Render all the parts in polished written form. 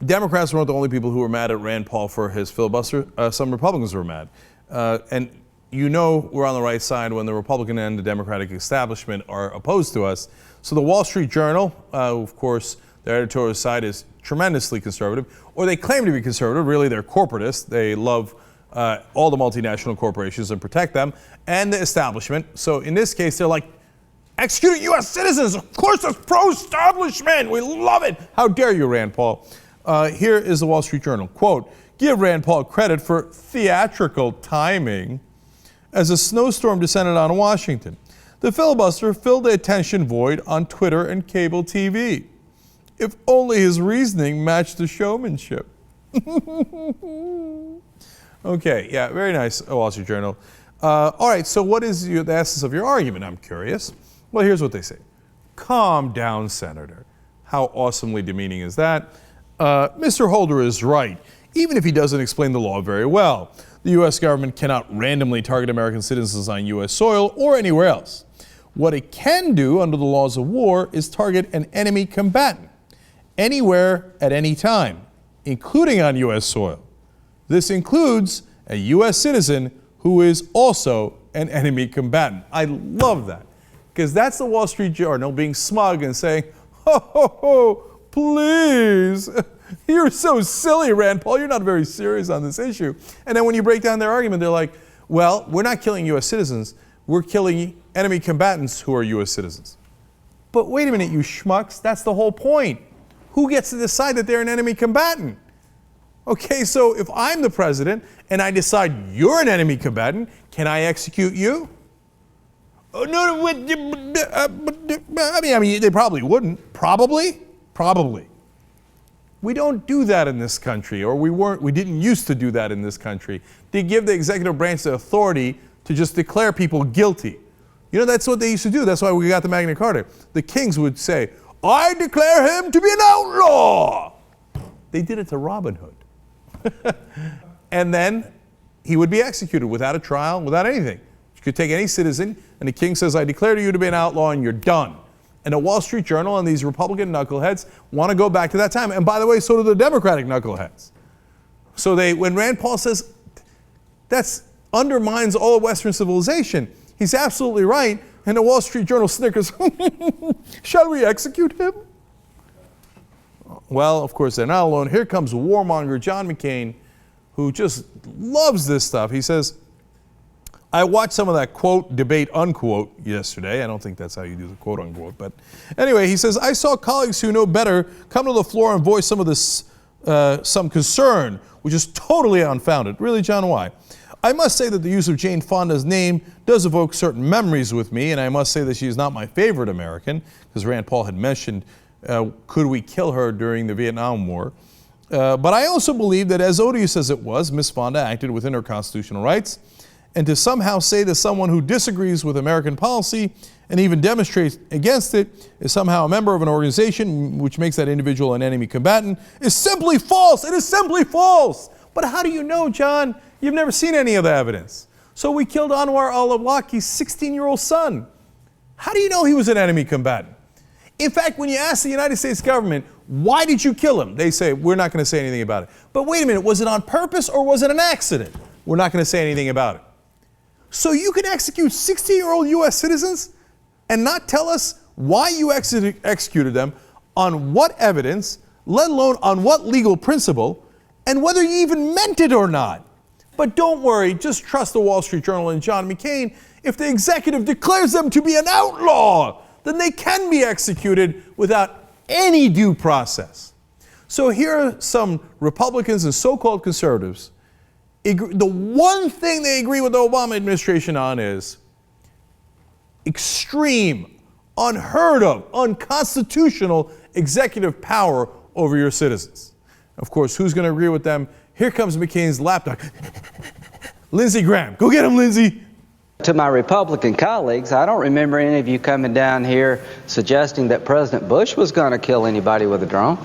Democrats weren't the only people who were mad at Rand Paul for his filibuster. Some Republicans were mad. And you know we're on the right side when the Republican and the Democratic establishment are opposed to us. So the Wall Street Journal, of course, their editorial side is tremendously conservative, or they claim to be conservative. Really, they're corporatists. They love all the multinational corporations and protect them, and the establishment. So in this case, they're like, executing U.S. citizens. Of course, it's pro-establishment. We love it. How dare you, Rand Paul? Here is the Wall Street Journal. Quote, give Rand Paul credit for theatrical timing as a snowstorm descended on Washington. The filibuster filled the attention void on Twitter and cable TV. If only his reasoning matched the showmanship. Okay, yeah, very nice, Wall Street Journal. All right, so what is the essence of your argument? I'm curious. Well, here's what they say. Calm down, Senator. How awesomely demeaning is that? Mr. Holder is right, even if he doesn't explain the law very well. The U.S. government cannot randomly target American citizens on U.S. soil or anywhere else. What it can do under the laws of war is target an enemy combatant anywhere at any time, including on U.S. soil. This includes a U.S. citizen who is also an enemy combatant. I love that, because that's the Wall Street Journal being smug and saying, ho, ho, ho, please. You're so silly, Rand Paul. You're not very serious on this issue. And then when you break down their argument, they're like, well, we're not killing U.S. citizens. We're killing enemy combatants who are U.S. citizens. But wait a minute, you schmucks. That's the whole point. Who gets to decide that they're an enemy combatant? Okay, so if I'm the president and I decide you're an enemy combatant, can I execute you? Oh, no, I mean, they probably wouldn't. Probably. We don't do that in this country, or we didn't used to do that in this country. They give the executive branch the authority to just declare people guilty. You know, that's what they used to do. That's why we got the Magna Carta. The kings would say, I declare him to be an outlaw. They did it to Robin Hood. And then he would be executed without a trial, without anything. You could take any citizen, and the king says, I declare you to be an outlaw, and you're done. And the Wall Street Journal and these Republican knuckleheads want to go back to that time. And by the way, so do the Democratic knuckleheads. So when Rand Paul says that undermines all of Western civilization, he's absolutely right. And the Wall Street Journal snickers, shall we execute him? Well, of course, they're not alone. Here comes warmonger John McCain, who just loves this stuff. He says, I watched some of that quote, debate, unquote yesterday. I don't think that's how you do the quote, unquote. But anyway, he says, I saw colleagues who know better come to the floor and voice some of this, some concern, which is totally unfounded. Really, John, why? I must say that the use of Jane Fonda's name does evoke certain memories with me, and I must say that she is not my favorite American, because Rand Paul had mentioned, could we kill her during the Vietnam War? But I also believe that as odious as it was, Ms. Fonda acted within her constitutional rights, and to somehow say that someone who disagrees with American policy and even demonstrates against it is somehow a member of an organization which makes that individual an enemy combatant is simply false. It is simply false. But how do you know, John? You've never seen any of the evidence. So we killed Anwar al-Awlaki's 16-year-old son. How do you know he was an enemy combatant? In fact, when you ask the United States government, why did you kill him? They say, we're not going to say anything about it. But wait a minute, was it on purpose or was it an accident? We're not going to say anything about it. So you can execute 16-year-old U.S. citizens and not tell us why you executed them, on what evidence, let alone on what legal principle, and whether you even meant it or not. But don't worry, just trust the Wall Street Journal and John McCain. If the executive declares them to be an outlaw, then they can be executed without any due process. So here are some Republicans and so-called conservatives. The one thing they agree with the Obama administration on is extreme, unheard of, unconstitutional executive power over your citizens. Of course, who's going to agree with them? Here comes McCain's lapdog. Lindsey Graham. Go get him, Lindsay. To my Republican colleagues, I don't remember any of you coming down here suggesting that President Bush was going to kill anybody with a drone.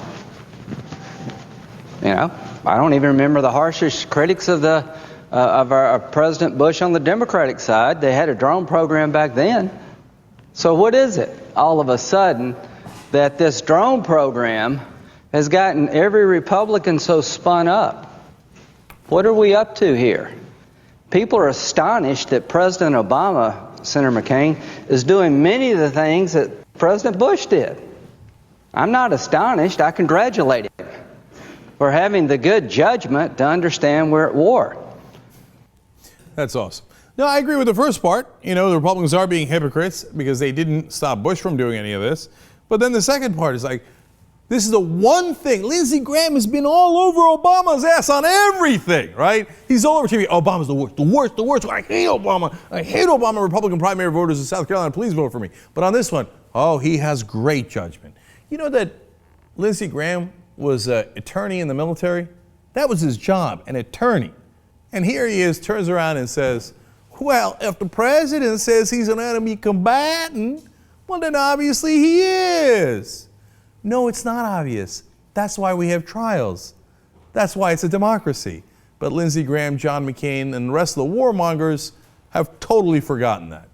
You know, I don't even remember the harshest critics of our President Bush on the Democratic side. They had a drone program back then. So what is it all of a sudden that this drone program has gotten every Republican so spun up. What are we up to here? People are astonished that President Obama, Senator McCain, is doing many of the things that President Bush did. I'm not astonished. I congratulate him for having the good judgment to understand we're at war. That's awesome. No, I agree with the first part. You know, the Republicans are being hypocrites because they didn't stop Bush from doing any of this. But then the second part is like, this is the one thing. Lindsey Graham has been all over Obama's ass on everything, right? He's all over TV. Obama's the worst, the worst, the worst. I hate Obama. I hate Obama. Republican primary voters in South Carolina, please vote for me. But on this one, oh, he has great judgment. You know that Lindsey Graham was an attorney in the military? That was his job, an attorney. And here he is, turns around and says, well, if the president says he's an enemy combatant, well, then obviously he is. No, it's not obvious. That's why we have trials. That's why it's a democracy. But Lindsey Graham, John McCain, and the rest of the warmongers have totally forgotten that.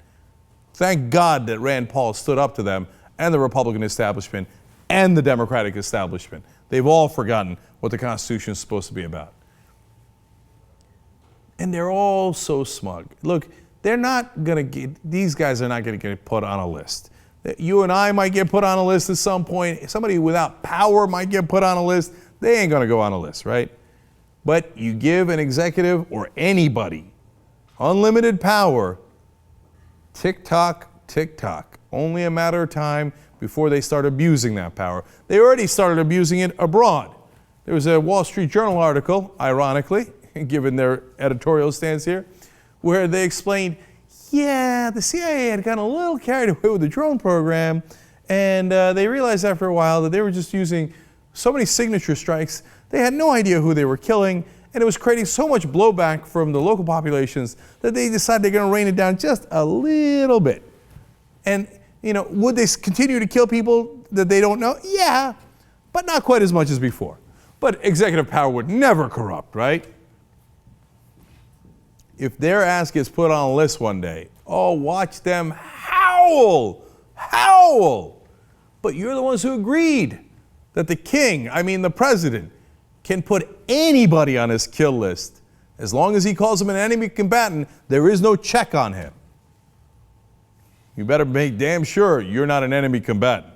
Thank God that Rand Paul stood up to them and the Republican establishment and the Democratic establishment. They've all forgotten what the Constitution is supposed to be about. And they're all so smug. Look, they're not going to get, these guys are not going to get put on a list. You and I might get put on a list at some point. Somebody without power might get put on a list. They ain't going to go on a list, right? But you give an executive or anybody unlimited power, tick-tock, tick-tock. Only a matter of time before they start abusing that power. They already started abusing it abroad. There was a Wall Street Journal article, ironically, given their editorial stance here, where they explained, yeah, the CIA had gotten a little carried away with the drone program, and they realized after a while that they were just using so many signature strikes, they had no idea who they were killing, and it was creating so much blowback from the local populations that they decided they're going to rein it down just a little bit. And, you know, would they continue to kill people that they don't know? Yeah, but not quite as much as before. But executive power would never corrupt, right? If their ass gets put on a list one day, oh, watch them howl, howl. But you're the ones who agreed that the king, I mean the president, can put anybody on his kill list. As long as he calls him an enemy combatant, there is no check on him. You better make damn sure you're not an enemy combatant.